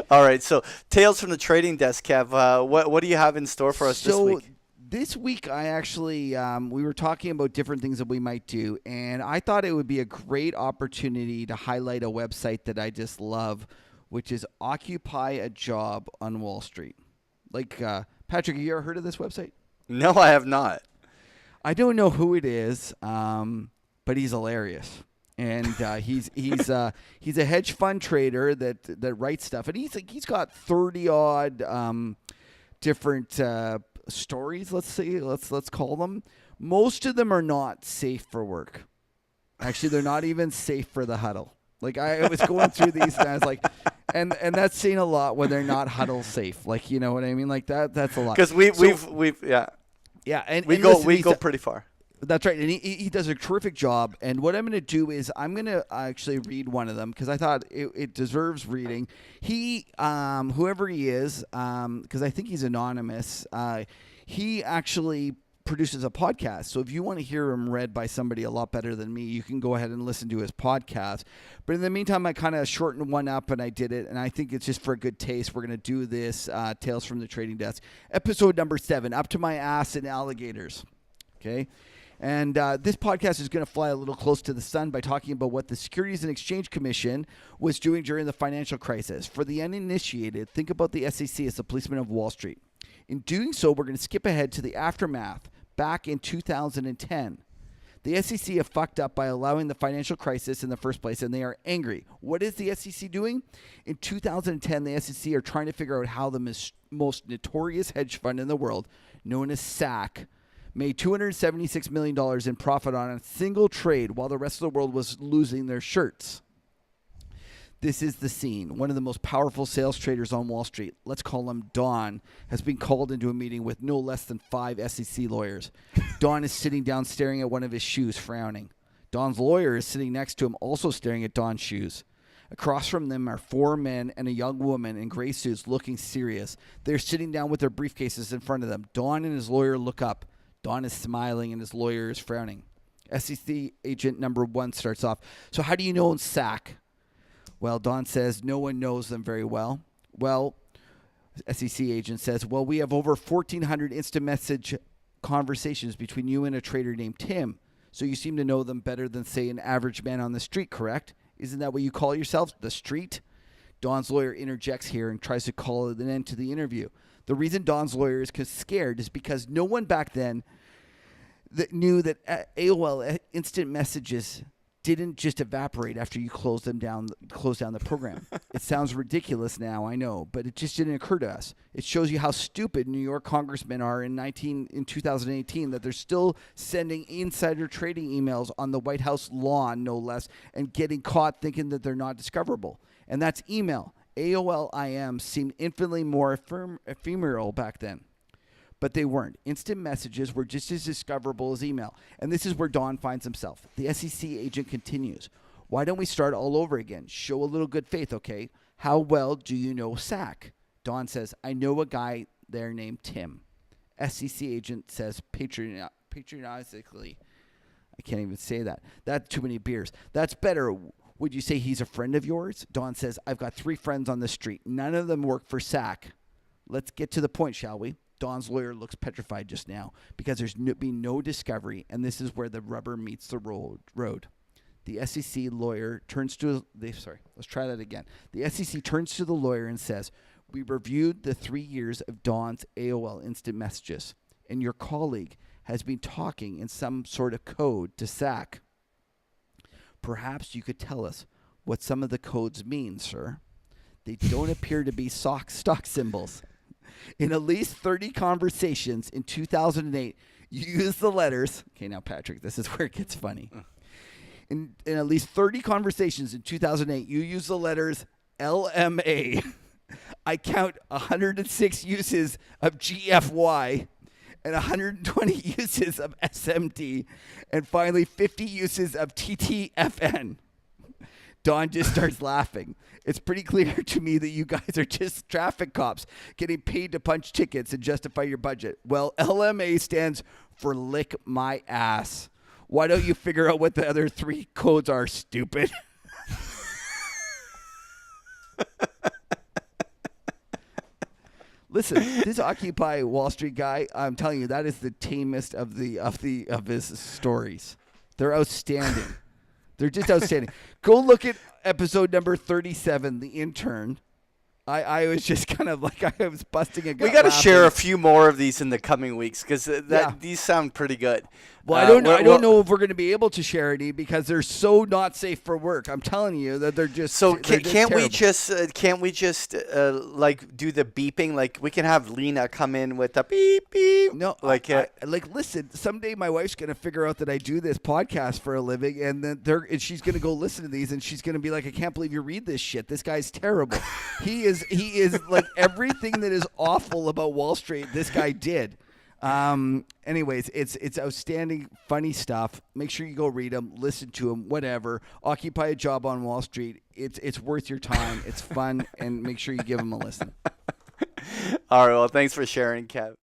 All right. So, Tales from the Trading Desk, Kev. What do you have in store for us this So week? this week, I actually we were talking about different things that we might do, and I thought it would be a great opportunity to highlight a website that I just love, which is Occupy a Job on Wall Street. Like Patrick, you ever heard of this website? No, I have not. I don't know who it is, but he's hilarious. And he's a hedge fund trader that writes stuff, and he's got 30 odd different stories. Let's call them. Most of them are not safe for work. Actually, they're not even safe for the huddle. Like I was going through these, and I was like, and that's saying a lot when they're not huddle safe. Like you know what I mean? Like that's a lot. Because we So we've yeah, yeah, we and go listen, we go pretty far. that's right, and he does a terrific job. And what I'm going to do is I'm going to actually read one of them because I thought it deserves reading. He, whoever he is, because I think he's anonymous, he actually produces a podcast. So if you want to hear him read by somebody a lot better than me, you can go ahead and listen to his podcast. But in the meantime, I kind of shortened one up and I did it, and I think it's just for a good taste. We're going to do this Tales from the Trading Desk, episode number 7, Up to My Ass in Alligators. Okay. And this podcast is going to fly a little close to the sun by talking about what the Securities and Exchange Commission was doing during the financial crisis. For the uninitiated, think about the SEC as the policeman of Wall Street. In doing so, we're going to skip ahead to the aftermath back in 2010. The SEC have fucked up by allowing the financial crisis in the first place, and they are angry. What is the SEC doing? In 2010, the SEC are trying to figure out how the most notorious hedge fund in the world, known as SAC, made $276 million in profit on a single trade while the rest of the world was losing their shirts. This is the scene. One of the most powerful sales traders on Wall Street, let's call him Don, has been called into a meeting with no less than 5 SEC lawyers. Don is sitting down staring at one of his shoes, frowning. Don's lawyer is sitting next to him, also staring at Don's shoes. Across from them are 4 men and a young woman in gray suits looking serious. They're sitting down with their briefcases in front of them. Don and his lawyer look up. Don is smiling and his lawyer is frowning. SEC agent number 1 starts off. So how do you know SAC? Well, Don says no one knows them very well. Well, SEC agent says, well, we have over 1,400 instant message conversations between you and a trader named Tim. So you seem to know them better than, say, an average man on the street, correct? Isn't that what you call yourselves, the street? Don's lawyer interjects here and tries to call an end to the interview. The reason Don's lawyer is scared is because no one back then that knew that AOL instant messages didn't just evaporate after you close down the program. It sounds ridiculous now, I know, but it just didn't occur to us. It shows you how stupid New York congressmen are in 2018 that they're still sending insider trading emails on the White House lawn, no less, and getting caught thinking that they're not discoverable. And that's email. AOL IM seemed infinitely more ephemeral back then. But they weren't. Instant messages were just as discoverable as email. And this is where Don finds himself. The SEC agent continues. Why don't we start all over again? Show a little good faith, okay? How well do you know SAC? Don says, I know a guy there named Tim. SEC agent says patriotically. I can't even say that. That's too many beers. That's better. Would you say he's a friend of yours? Don says, I've got 3 friends on the street. None of them work for SAC. Let's get to the point, shall we? Don's lawyer looks petrified just now because there's been no discovery, and this is where the rubber meets the road. The SEC lawyer turns to let's try that again. The SEC turns to the lawyer and says, we reviewed the 3 years of Don's AOL instant messages, and your colleague has been talking in some sort of code to SAC. Perhaps you could tell us what some of the codes mean, sir. They don't appear to be stock symbols. In at least 30 conversations in 2008, you used the letters. Okay, now, Patrick, this is where it gets funny. In at least 30 conversations in 2008, you used the letters LMA. I count 106 uses of GFY and 120 uses of SMD, and finally 50 uses of TTFN. Don just starts laughing. It's pretty clear to me that you guys are just traffic cops getting paid to punch tickets and justify your budget. Well, LMA stands for lick my ass. Why don't you figure out what the other 3 codes are, stupid? Listen, this Occupy Wall Street guy, I'm telling you, that is the tamest of his stories. They're outstanding. They're just outstanding. Go look at episode number 37, The Intern. I was just kind of like, I was busting a gut. We got to laughing. share a few more of these in the coming weeks because these sound pretty good. Well, I don't know if we're going to be able to share any because they're so not safe for work. I'm telling you that they're just So they're just can't we terrible. just like do the beeping? Like we can have Lena come in with a beep beep. No, like listen. Someday my wife's gonna figure out that I do this podcast for a living, and then she's gonna go listen to these, and she's gonna be like, "I can't believe you read this shit. This guy's terrible. He is like everything that is awful about Wall Street. This guy did." Anyways, it's outstanding, funny stuff. Make sure you go read them, listen to them, whatever. Occupy a Job on Wall Street. It's worth your time. It's fun, and make sure you give them a listen. All right. Well, thanks for sharing, Kev.